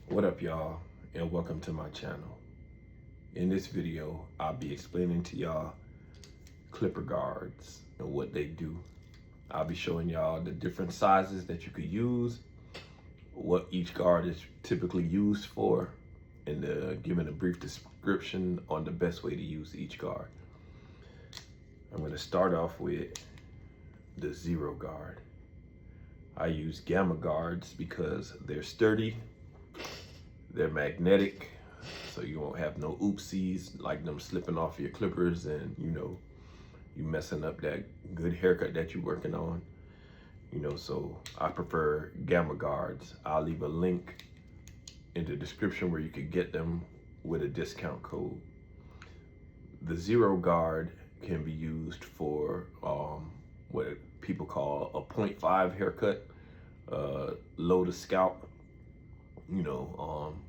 What up, y'all, and welcome to my channel. In this video, I'll be explaining to y'all clipper guards and what they do. I'll be showing y'all the different sizes that you could use, what each guard is typically used for, and giving a brief description on the best way to use each guard. I'm going to start off with the zero guard. I use gamma guards because they're sturdy, they're magnetic, so you won't have no oopsies like them slipping off your clippers and you messing up that good haircut that you're working on. So I prefer gamma guards. I'll leave a link in the description where you could get them with a discount code. The zero guard can be used for what people call a 0.5 haircut, low to scalp.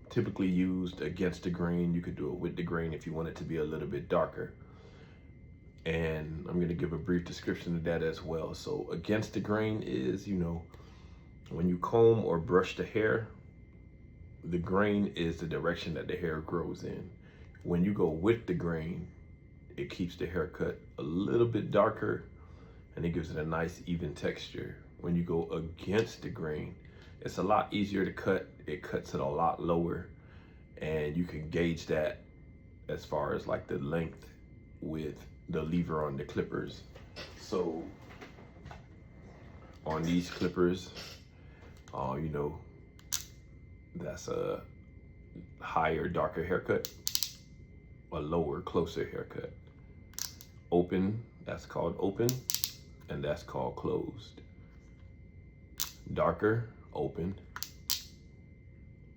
Typically used against the grain. You could do it with the grain if you want it to be a little bit darker. And I'm going to give a brief description of that as well. So against the grain is, when you comb or brush the hair, the grain is the direction that the hair grows in. When you go with the grain, it keeps the haircut a little bit darker and it gives it a nice even texture. When you go against the grain, it's a lot easier to cut. It cuts it a lot lower, and you can gauge that as far as like the length with the lever on the clippers. So on these clippers, that's a higher, darker haircut, a lower, closer haircut. Open, that's called open, and that's called closed. Darker, open,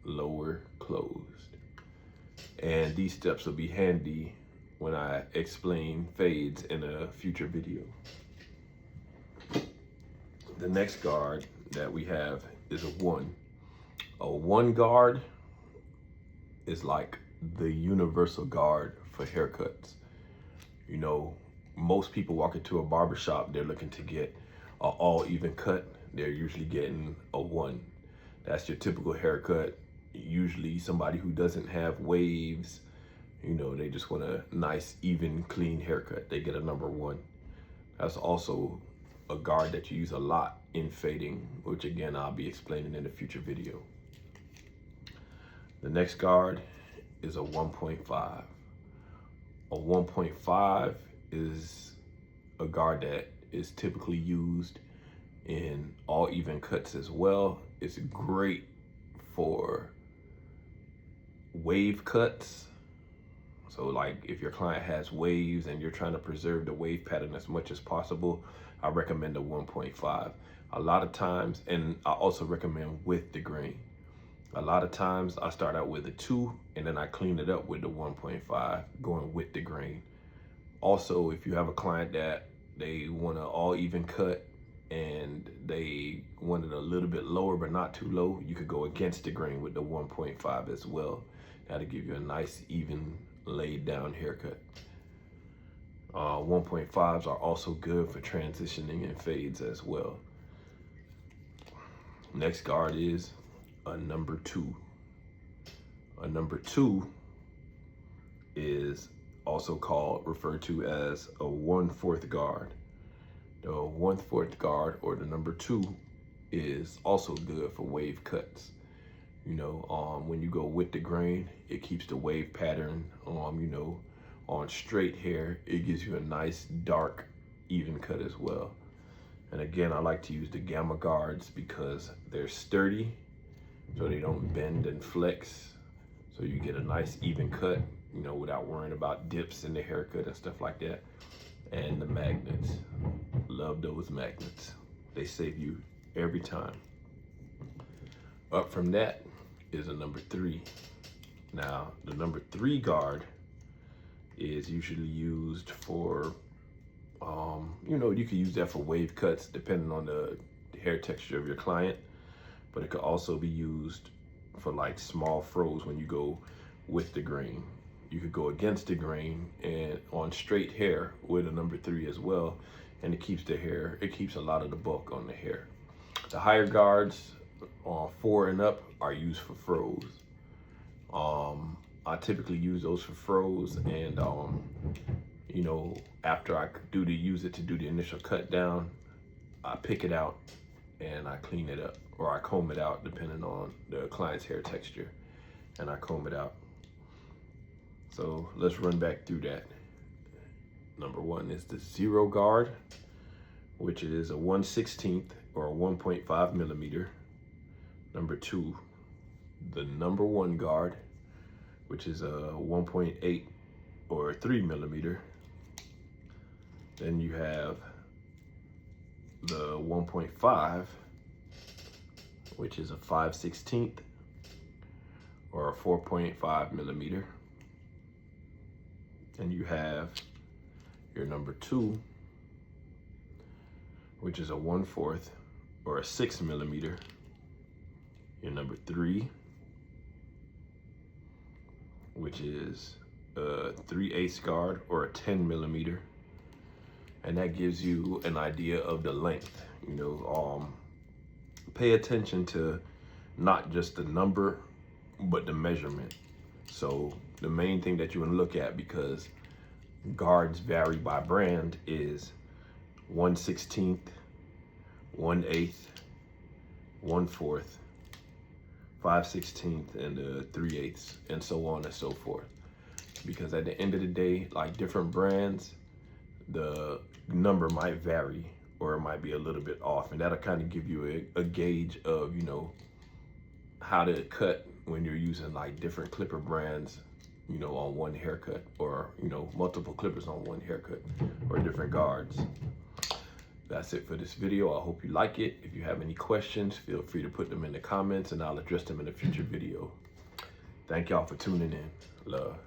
lower, closed. And these steps will be handy when I explain fades in a future video. The next guard that we have is a one. A one guard is like the universal guard for haircuts. Most people walk into a barbershop, they're looking to get an all even cut. They're usually getting a one. That's your typical haircut. Usually somebody who doesn't have waves, they just want a nice, even, clean haircut. They get a number one. That's also a guard that you use a lot in fading, which again, I'll be explaining in a future video. The next guard is a 1.5. A 1.5 is a guard that is typically used in all even cuts as well. It's great for wave cuts. So like if your client has waves and you're trying to preserve the wave pattern as much as possible, I recommend a 1.5. A lot of times, and I also recommend with the grain. A lot of times I start out with a 2 and then I clean it up with the 1.5 going with the grain. Also, if you have a client that they want an all even cut and they want it a little bit lower but not too low, you could go against the grain with the 1.5 as well. That'll give you a nice, even, laid down haircut. 1.5s are also good for transitioning and fades as well. Next guard is a number 2. A number 2 is also referred to as a 1/4 guard. The 1/4 guard, or the number 2, is also good for wave cuts. When you go with the grain, it keeps the wave pattern. On straight hair, it gives you a nice, dark, even cut as well. And again, I like to use the gamma guards because they're sturdy, so they don't bend and flex. So you get a nice, even cut, without worrying about dips in the haircut and stuff like that. And the magnets, love those magnets. They save you every time. Up from that is a number 3. Now, the number 3 guard is usually used for, you can use that for wave cuts depending on the hair texture of your client, but it could also be used for like small fros when you go with the grain. You could go against the grain and on straight hair with a number 3 as well, and it keeps a lot of the bulk on the hair. The higher guards, 4 and up, are used for fros. I typically use those for froze, and you know, after I use it to do the initial cut down, I pick it out and I clean it up, or I comb it out depending on the client's hair texture, and I comb it out. So let's run back through that. Number one is the 0 guard, which is a 1/16 or a 1.5 millimeter. Number two, the number 1 guard, which is a 1.8 or 3 millimeter. Then you have the 1.5, which is a 5/16 or a 4.5 millimeter. Then you have your number 2, which is a 1/4 or a 6 millimeter. Your number 3, which is a 3/8 guard or a 10 millimeter. And that gives you an idea of the length. You know, pay attention to not just the number, but the measurement. So the main thing that you want to look at, because guards vary by brand, is 1/16, 1/8, 1/4, 5/16, and 3/8, and so on and so forth. Because at the end of the day, like different brands, the number might vary, or it might be a little bit off, and that'll kind of give you a gauge of, you know, how to cut when you're using like different clipper brands, you know, on one haircut, or, you know, multiple clippers on one haircut, or different guards. That's it for this video. I hope you like it. If you have any questions, feel free to put them in the comments and I'll address them in a future video. Thank y'all for tuning in. Love.